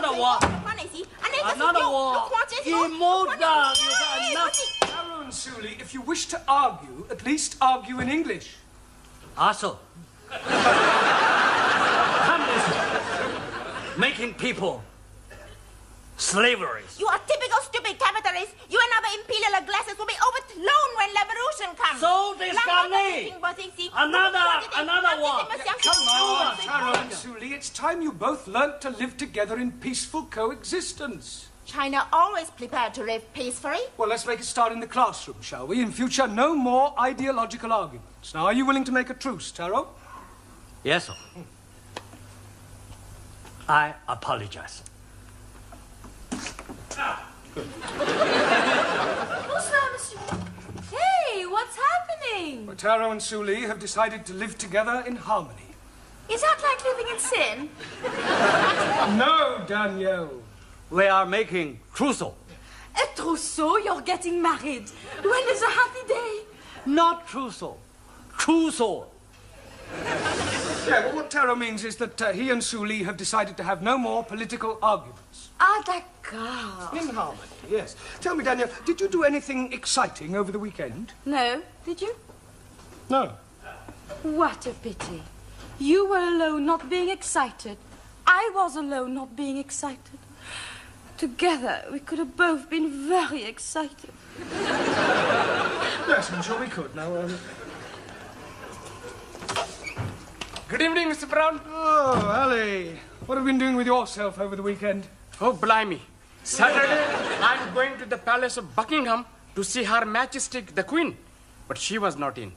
Another one. Another one. Immortal. Taro and Suli, if you wish to argue, at least argue in English. Also, communism, making people slavery. You are typical stupid capitalist. You and other imperial glasses will be overthrown when revolution comes. So disgusting. Another one. Come on, Taro and Suli, it's time you both learnt to live together in peaceful coexistence. China always prepared to live peacefully. Well, let's make a start in the classroom, shall we? In future, no more ideological arguments. Now, are you willing to make a truce, Taro? Yes, sir. I apologize. Bonsoir, monsieur. Hey, what's happening? Well, Taro and Suli have decided to live together in harmony. Is that like living in sin? No, Danielle. We are making trousseau. A trousseau? You're getting married. When is a happy day? Not trousseau. Trousseau. Yeah, well, what Taro means is that he and Suli have decided to have no more political arguments. Ah, d'accord. In harmony, yes. Tell me, Danielle, did you do anything exciting over the weekend? No. Did you? No. What a pity. You were alone not being excited. I was alone not being excited. Together, we could have both been very excited. Yes, I'm sure we could. Now, Good evening, Mr. Brown. Oh, Ali. What have you been doing with yourself over the weekend? Oh, blimey. Saturday, I'm going to the Palace of Buckingham to see Her Majesty the Queen. But she was not in.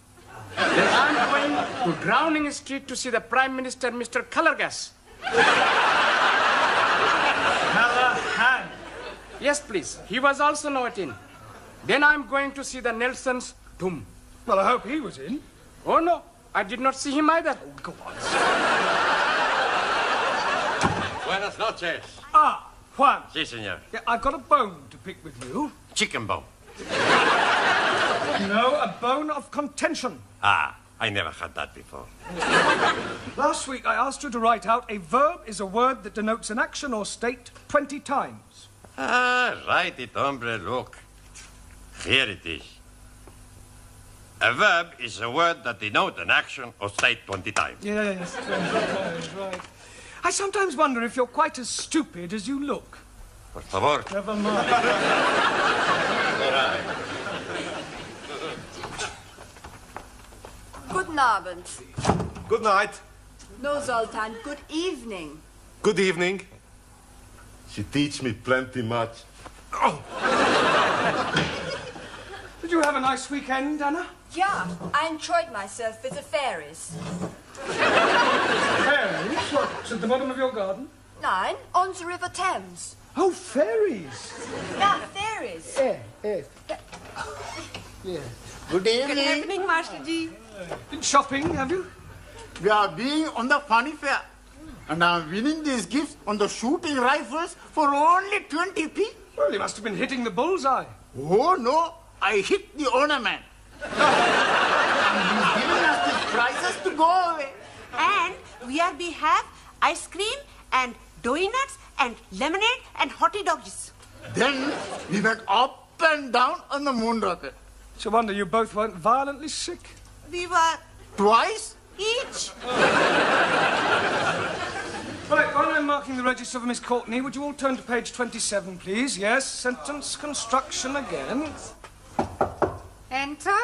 Then I'm going to Downing Street to see the Prime Minister, Mr. Colorgas. Callahan. Yes, please. He was also not in. Then I'm going to see the Nelson's tomb. Well, I hope he was in. Oh, no. I did not see him either. Oh, go on. Buenas noches. Ah, Juan. Sí, señor. Yeah, I've got a bone to pick with you. Chicken bone. No, a bone of contention. Ah, I never had that before. Last week, I asked you to write out a verb is a word that denotes an action or state 20 times. Ah, write it, hombre, look. Here it is. A verb is a word that denotes an action or state 20 times. Yes, 20 times, right. I sometimes wonder if you're quite as stupid as you look. Por favor. Never mind. Guten Abend. Good night. No, Zoltan, good evening. Good evening. She teach me plenty much. Oh. Did you have a nice weekend, Anna? Yeah, I enjoyed myself with the fairies. Fairies? What's at the bottom of your garden? Nein, on the River Thames. Oh, fairies. Yeah, fairies. Yes. Good evening. Good evening, Master G. Been shopping, have you? We are being on the funny fair. And I'm winning these gifts on the shooting rifles for only 20p. Well, you must have been hitting the bullseye. Oh, no. I hit the ornament. And he's giving us these prizes to go away. And we have ice cream and donuts and lemonade and hottie doggies. Then we went up and down on the moon rocket. It's a wonder you both weren't violently sick. We were Twice? each. Right, while I'm marking the register of Miss Courtney, would you all turn to page 27, please? Yes, sentence construction again. Enter.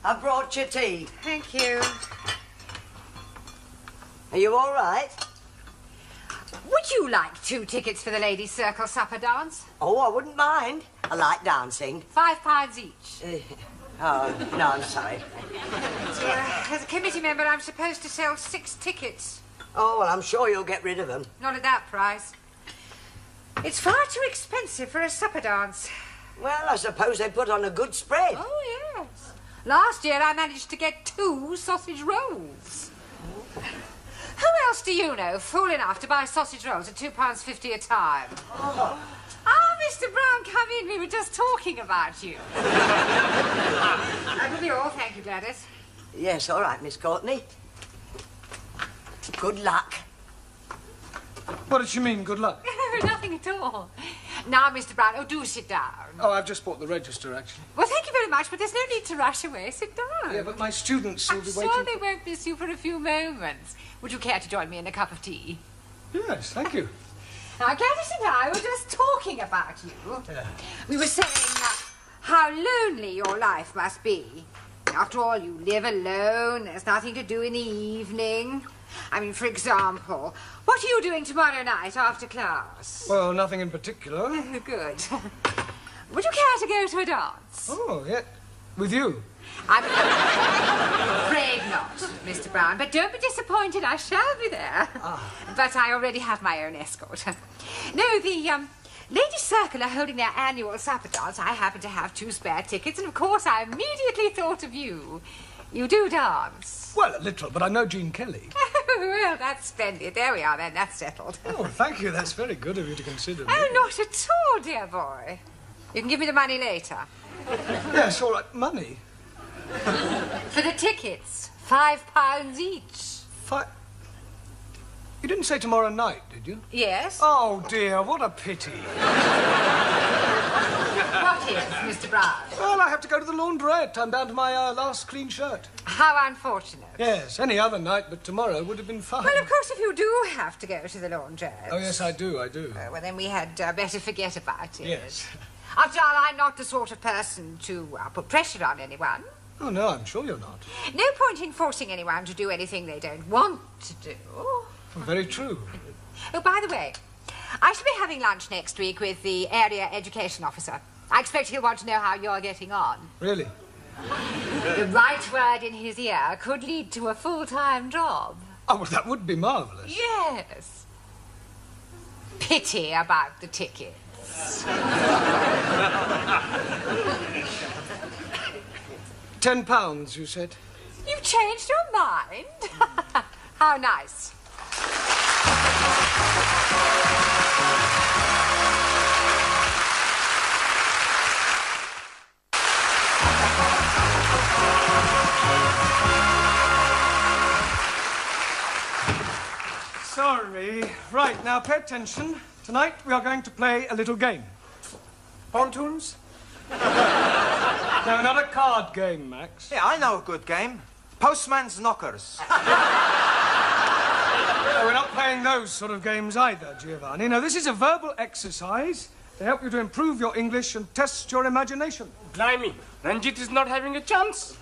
I brought you tea. Thank you. Are you all right? Would you like 2 tickets for the ladies' circle supper dance? Oh, I wouldn't mind. I like dancing. £5 each. Oh, no, I'm sorry. As a committee member, I'm supposed to sell 6 tickets. Oh, well, I'm sure you'll get rid of them. Not at that price. It's far too expensive for a supper dance. Well, I suppose they put on a good spread. Oh, yes. Last year I managed to get 2 sausage rolls. Who else do you know fool enough to buy sausage rolls at £2.50 a time? Oh, Mr. Brown, come in. We were just talking about you. That will be all. Thank you, Gladys. Yes, all right, Miss Courtney. Good luck. What did she mean, good luck? Nothing at all. Now, Mr. Brown, do sit down. Oh, I've just bought the register, actually. Well, thank you very much, but there's no need to rush away. Sit down. Yeah, but my students will I'm be sure waiting. they won't miss you for a few moments. Would you care to join me in a cup of tea? Yes, thank you. Now, Gladys and I were just talking about you. Yeah. We were saying how lonely your life must be. After all, you live alone. There's nothing to do in the evening. I mean, for example, what are you doing tomorrow night after class? Well, nothing in particular. Good. Would you care to go to a dance? Oh, yeah. With you? I'm afraid not, Mr. Brown, but don't be disappointed. I shall be there. But I already have my own escort. No, the Ladies' Circle are holding their annual supper dance. I happen to have 2 spare tickets, and of course I immediately thought of you. You do dance? Well, a little, but I know Jean Kelly. Well, that's splendid. There we are then. That's settled. Oh, thank you. That's very good of you to consider me. Oh, not at all, dear boy. You can give me the money later. Yes, all right. Money? For the tickets. £5 each. You didn't say tomorrow night, did you? Yes? Oh, dear, what a pity. What is, Mr. Brown? Well, I have to go to the laundrette. I'm down to my last clean shirt. How unfortunate. Yes, any other night but tomorrow would have been fine. Well, of course, if you do have to go to the laundrette... Oh, yes, I do. well, then we had better forget about it. Yes. After all, I'm not the sort of person to put pressure on anyone. Oh, no, I'm sure you're not. No point in forcing anyone to do anything they don't want to do. Well, very true. Oh, by the way, I shall be having lunch next week with the area education officer. I expect he'll want to know how you're getting on. Really? The right word in his ear could lead to a full-time job. Oh, well, that would be marvellous. Yes. Pity about the tickets. £10, you said? You've changed your mind? How nice. Sorry. Right, now pay attention. Tonight we are going to play a little game. Pontoons? No, not a card game, Max. Yeah, I know a good game. Postman's Knockers. No, we're not playing those sort of games either, Giovanni. No, this is a verbal exercise to help you to improve your English and test your imagination. Blimey, Ranjit is not having a chance.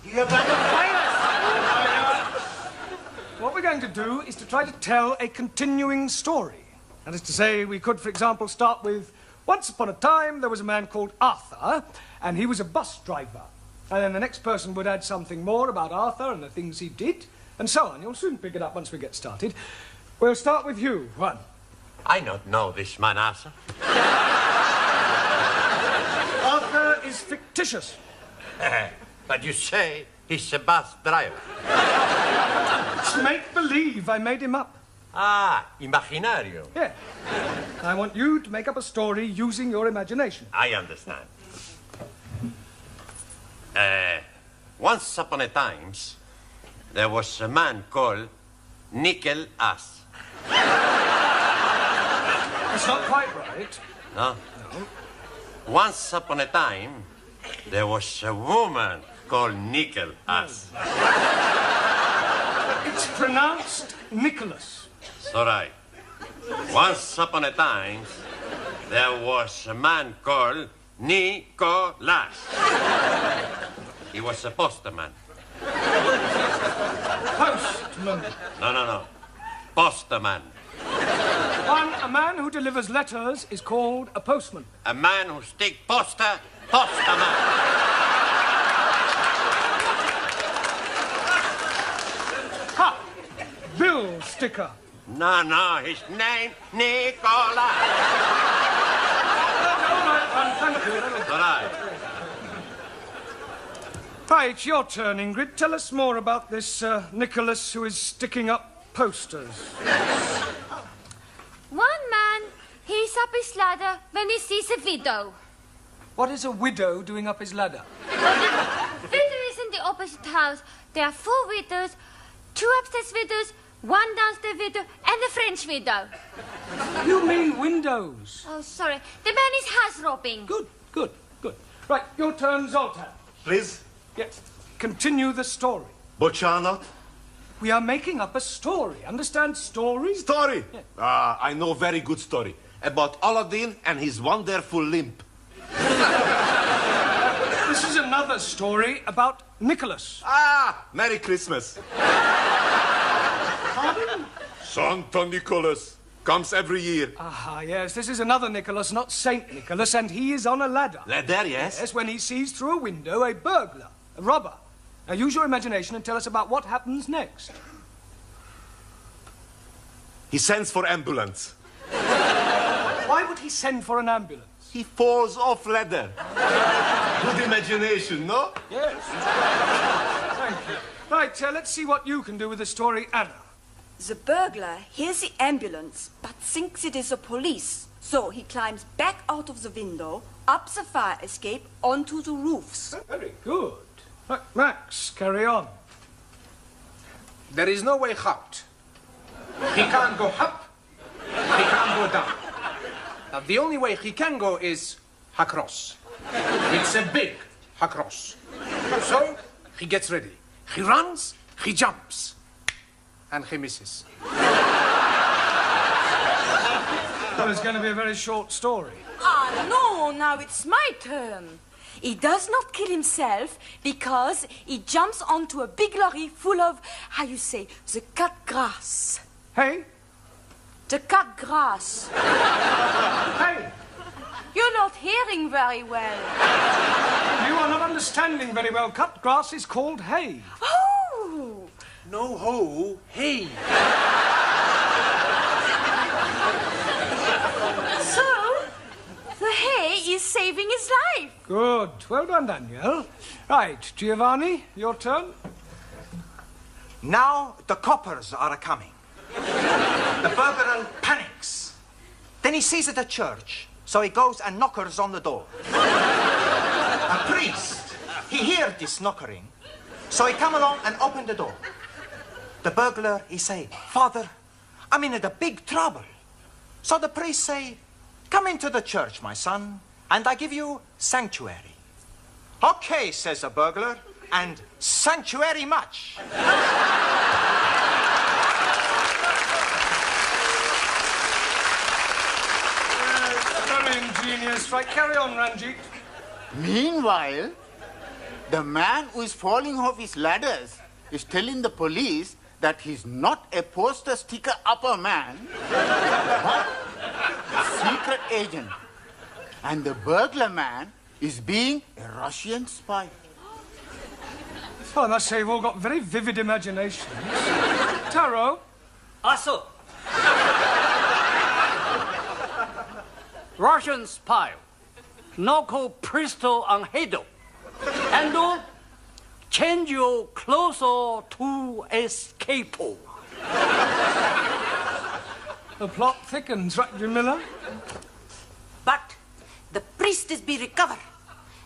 What we're going to do is to try to tell a continuing story. That is to say, we could, for example, start with, once upon a time, there was a man called Arthur, and he was a bus driver. And then the next person would add something more about Arthur and the things he did, and so on. You'll soon pick it up once we get started. We'll start with you, Juan. I don't know this man, Arthur. Arthur is fictitious. But you say he's a bus driver. It's make-believe. I made him up. Ah, imaginario. Yeah. I want you to make up a story using your imagination. I understand. Once upon a time, there was a man called Nickel Ass. That's not quite right. No? Once upon a time, there was a woman called Nickel Ass. It's pronounced Nicholas. It's all right. Once upon a time, there was a man called Nicholas. He was a postman. Postman. No. Postman. A man who delivers letters is called a postman. A man who stick poster, postman. Ha! Bill sticker. No, his name, Nicholas. Thank you. All right. Right, it's your turn, Ingrid. Tell us more about this Nicholas who is sticking up posters. One man, he's up his ladder when he sees a widow. What is a widow doing up his ladder? Widow is in the opposite house. There are 4 widows, 2 upstairs widows, One downstairs window and the French window. You mean windows. Oh, sorry. The man is house robbing. Good, good, good. Right, your turn, Zoltan. Please. Yes. Continue the story. But you're not. We are making up a story. Understand story? Story? Yeah. I know very good story. About Aladdin and his wonderful limp. This is another story about Nicholas. Merry Christmas. Pardon? Santa Nicholas comes every year. Yes, this is another Nicholas, not Saint Nicholas, and he is on a ladder. Ladder, yes? Yes, when he sees through a window a burglar, a robber. Now use your imagination and tell us about what happens next. He sends for ambulance. Why would he send for an ambulance? He falls off ladder. Good imagination, no? Yes. Thank you. Right, let's see what you can do with the story, Anna. The burglar hears the ambulance, but thinks it is the police. So he climbs back out of the window, up the fire escape, onto the roofs. Very good. Right, Max, carry on. There is no way out. He can't go up, he can't go down. Now, the only way he can go is across. It's a big across. So, he gets ready. He runs, he jumps, and he misses. Well, it's going to be a very short story. No, now it's my turn. He does not kill himself because he jumps onto a big lorry full of, how you say, the cut grass. Hey? The cut grass. Hey! You're not hearing very well. You are not understanding very well. Cut grass is called hay. Oh! No ho, hey. So, the hay is saving his life. Good. Well done, Danielle. Right, Giovanni, your turn. Now the coppers are coming. The burglar panics. Then he sees it at church, so he goes and knockers on the door. A priest, he heard this knockering, so he come along and open the door. The burglar, he say, Father, I'm in a big trouble. So the priest say, come into the church, my son, and I give you sanctuary. Okay, says the burglar, and sanctuary much. Very ingenious. Right, carry on, Ranjit. Meanwhile, the man who is falling off his ladders is telling the police that he's not a poster sticker upper man, but a secret agent. And the burglar man is being a Russian spy. Well, I must say, you've all got very vivid imaginations. Taro? Also, Russian spy, knuckle pistol on handle, and change your closer to escape. The plot thickens, right, Jamila? But the priest is be recover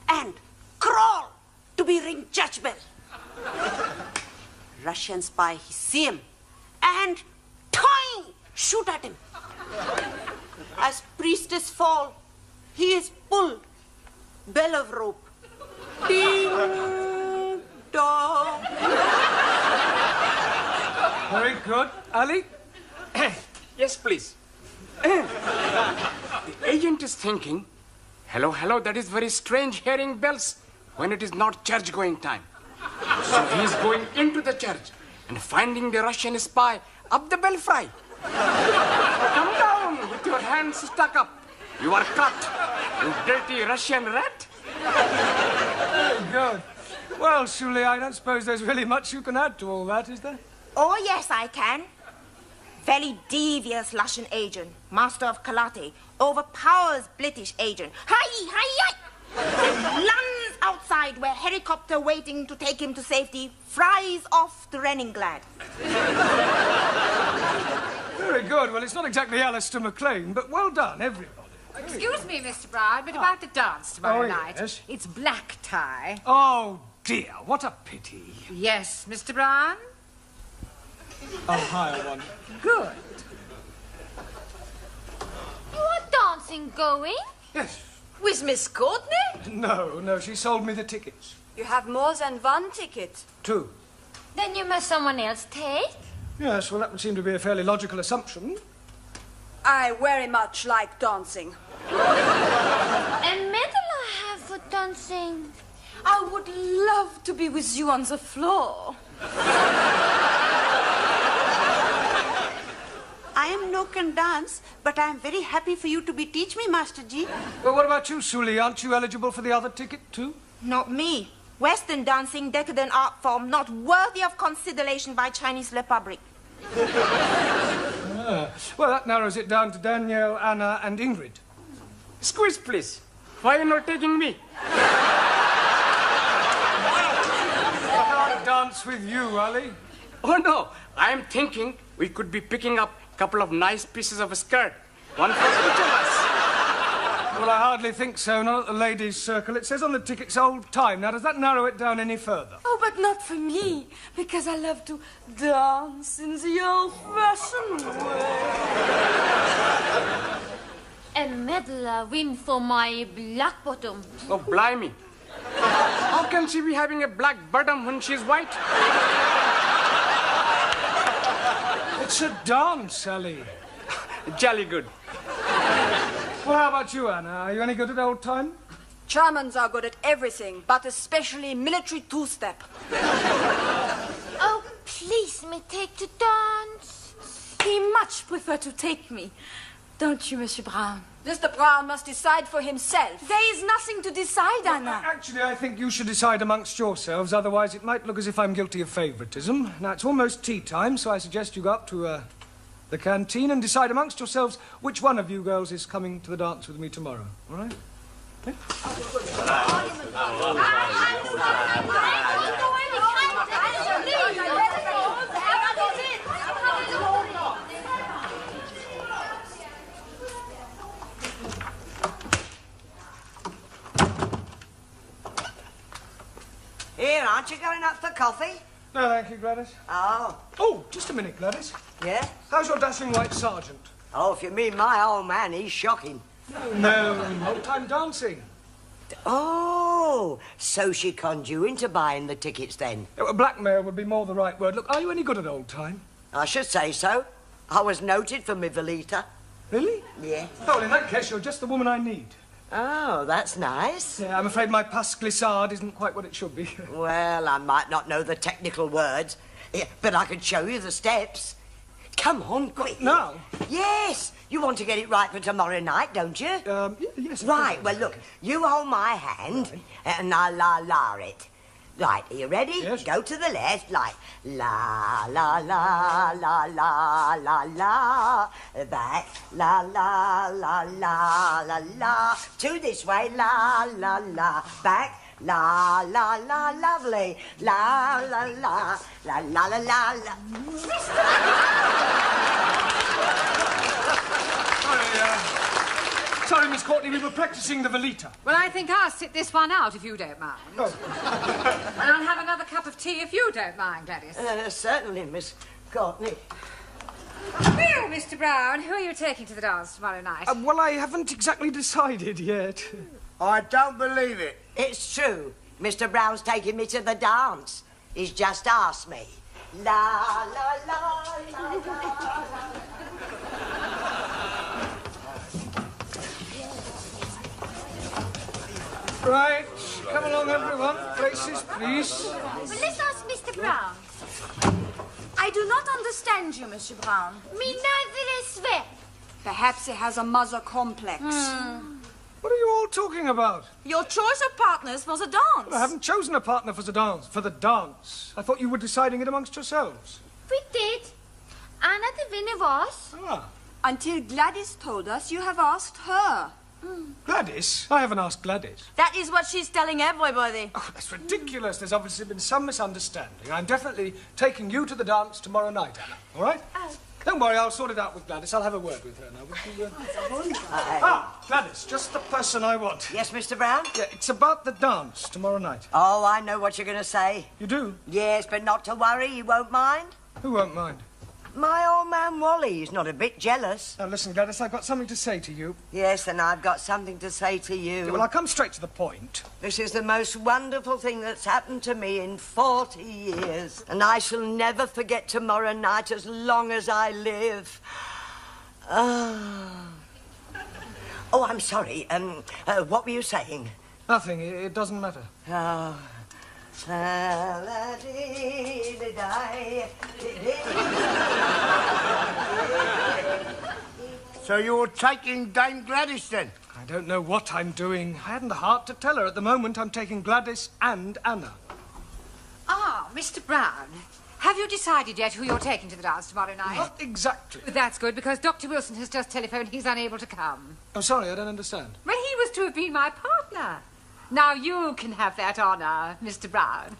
and crawl to be ring church bell. Russian spy, he see him and toing, shoot at him. As priestess fall, he is pulled, bell of rope. Ding dong. Very good. Ali? Yes, please. The agent is thinking, hello, hello, that is very strange hearing bells when it is not church-going time. So he is going into the church and finding the Russian spy up the belfry. Come down with your hands stuck up. You are cut, you dirty Russian rat. Very good. Well, Shuli, I don't suppose there's really much you can add to all that, is there? Oh, yes, I can. Very devious Russian agent, master of karate, overpowers British agent. Hi, hi, hi! Lands outside where helicopter waiting to take him to safety, fries off the Leningrad. Very good. Well, it's not exactly Alistair MacLean, but well done, everybody. Excuse me, Mr. Brown, but about the dance tomorrow night. Yes? It's black tie. Oh, dear, what a pity. Yes, Mr. Brown? I'll hire one. Good. You are dancing going? Yes. With Miss Courtney? No, she sold me the tickets. You have more than one ticket. 2. Then you must someone else take? Yes, well, that would seem to be a fairly logical assumption. I very much like dancing. A medal I have for dancing. I would love to be with you on the floor. I am no can dance, but I am very happy for you to be teach me, Master Ji. Well, what about you, Suli? Aren't you eligible for the other ticket, too? Not me. Western dancing, decadent art form, not worthy of consideration by Chinese Republic. Well, that narrows it down to Danielle, Anna, and Ingrid. Squeeze, please. Why are you not taking me? I can't dance with you, Ali. Oh, no. I am thinking we could be picking up a couple of nice pieces of a skirt. One for each of us. Well, I hardly think so, not at the ladies' circle. It says on the tickets old time. Now, does that narrow it down any further? Oh, but not for me, because I love to dance in the old-fashioned way. A medal I win for my black bottom. Oh, blimey. How can she be having a black bottom when she's white? It's a dance, Ali. Jolly good. Well, how about you, Anna? Are you any good at old time? Germans are good at everything, but especially military two-step. Oh, please, me take to dance. He much prefer to take me. Don't you, Monsieur Brown? Mr. Brown must decide for himself. There is nothing to decide, Anna. Actually, I think you should decide amongst yourselves, otherwise it might look as if I'm guilty of favouritism. Now, it's almost tea time, so I suggest you go up to the canteen and decide amongst yourselves which one of you girls is coming to the dance with me tomorrow, all right? Okay? Here, aren't you going up for coffee? No, thank you, Gladys. Oh. Oh, just a minute, Gladys. Yeah? How's your dashing white sergeant? Oh, if you mean my old man, he's shocking. No, old-time dancing. Oh, so she conned you into buying the tickets then? Blackmail would be more the right word. Look, are you any good at old time? I should say so. I was noted for my Velita. Really? Yeah. Oh, well, in that case, you're just the woman I need. Oh, that's nice. Yeah, I'm afraid my pas glissade isn't quite what it should be. Well, I might not know the technical words, but I can show you the steps. Come on, quick. Now? Yes. You want to get it right for tomorrow night, don't you? Yes. Right, well, look, you hold my hand, and I'll la-la it. Right, are you ready? Yes. Go to the left, like la la la la la la la. Back, la la la la la la. To this way, la la la. Back, la la la, lovely. La la la la la la la la. Sorry, Miss Courtney, we were practicing the Velita. Well, I think I'll sit this one out if you don't mind. Oh. And I'll have another cup of tea if you don't mind, Gladys. Certainly, Miss Courtney. Well, Mr. Brown, who are you taking to the dance tomorrow night? Well, I haven't exactly decided yet. I don't believe it. It's true. Mr. Brown's taking me to the dance. He's just asked me. La, la, la, la, la. Right, come along, everyone. Places, please. Well, let's ask Mr. Brown. I do not understand you, Monsieur Brown. Me neither as well. Perhaps he has a mother complex. What are you all talking about? Your choice of partners for the dance. I haven't chosen a partner for the dance. I thought you were deciding it amongst yourselves. We did. Anna the winner was. Ah. Until Gladys told us you have asked her. Gladys? I haven't asked Gladys. That is what she's telling everybody. Oh, that's ridiculous. There's obviously been some misunderstanding. I'm definitely taking you to the dance tomorrow night, Anna. All right? Oh. Don't worry, I'll sort it out with Gladys. I'll have a word with her now. Would you, Gladys, just the person I want. Yes, Mr. Brown? Yeah, it's about the dance tomorrow night. Oh, I know what you're going to say. You do? Yes, but not to worry, you won't mind. Who won't mind? My old man Wally's not a bit jealous. Now, listen, Gladys, I've got something to say to you. Yes, and I've got something to say to you. Yeah, well, I'll come straight to the point. This is the most wonderful thing that's happened to me in 40 years. And I shall never forget tomorrow night as long as I live. Oh, I'm sorry. What were you saying? Nothing. It doesn't matter. Oh. So you're taking Dame Gladys, then? I don't know what I'm doing. I hadn't the heart to tell her. At the moment, I'm taking Gladys and Anna. Ah, Mr. Brown. Have you decided yet who you're taking to the dance tomorrow night? Not exactly. That's good, because Dr. Wilson has just telephoned he's unable to come. I'm sorry, I don't understand. Well, he was to have been my partner. Now you can have that honour, Mr. Brown.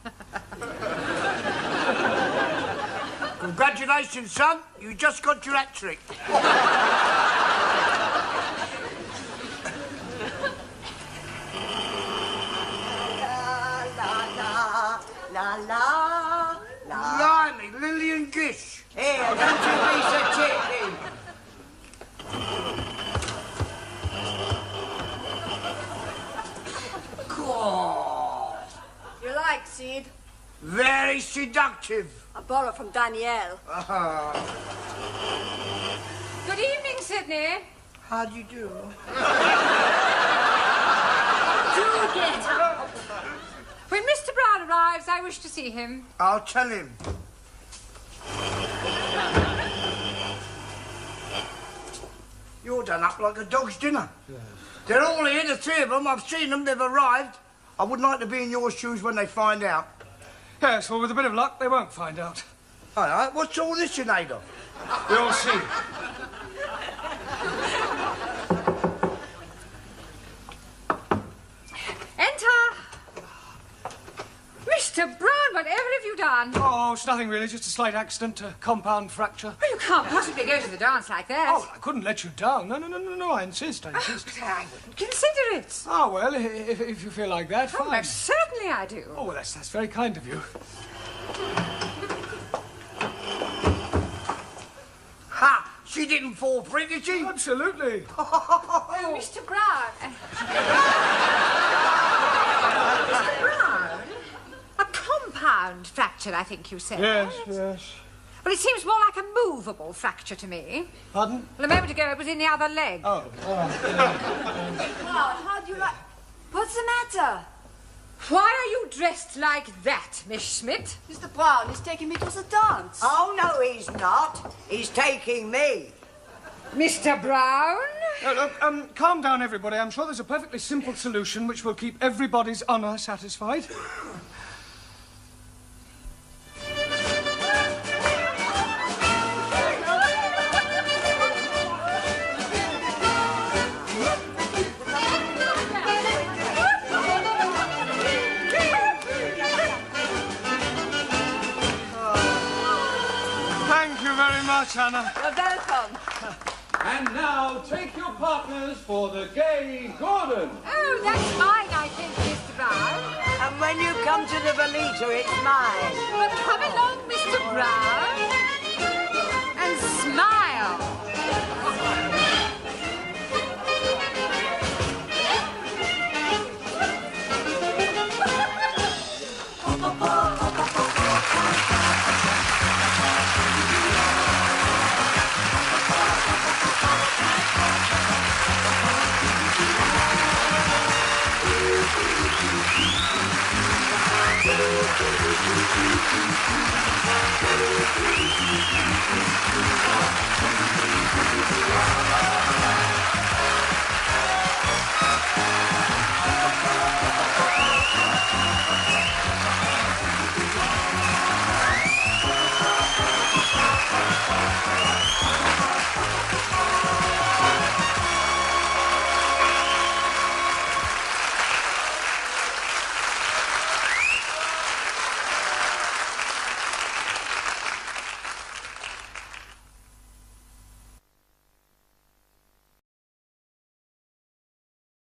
Congratulations, son. You just got your hat trick. La la la. Blimey, Lillian Gish. Here, don't you be so cheeky. God. You like, Sid? Very seductive. I borrowed from Danielle. Good evening, Sydney. How do you do? Do get up. When Mr. Brown arrives, I wish to see him. I'll tell him. You're done up like a dog's dinner. Yes. They're all here, the three of them. I've seen them. They've arrived. I wouldn't like to be in your shoes when they find out. Yes, well, with a bit of luck, they won't find out. All right, what's all this you made of? You'll see. Enter. Mr. Brown, whatever have you done? Oh, it's nothing really, just a slight accident, a compound fracture. Well, you can't possibly go to the dance like that. Oh, I couldn't let you down. No, I insist. I wouldn't consider it. Oh, well, if you feel like that, fine. Oh, most certainly I do. Oh, well, that's very kind of you. Ha! She didn't fall for it, did she? Absolutely. Oh, Mr. Brown. Mr. Brown? A compound fracture, I think you said. Yes. Well, it seems more like a movable fracture to me. Pardon? Well, a moment ago, it was in the other leg. Oh, all right. Well, how do you like... What's the matter? Why are you dressed like that, Miss Schmidt? Mr. Brown is taking me to the dance. Oh, no, he's not. He's taking me. Mr. Brown? Look, calm down, everybody. I'm sure there's a perfectly simple solution which will keep everybody's honour satisfied. Thank you very much, Anna. You're welcome. And now, take your partners for the gay Gordon. Oh, that's mine, I think, Mr. Brown. And when you come to the Belita, it's mine. Well, come along, Mr. Brown.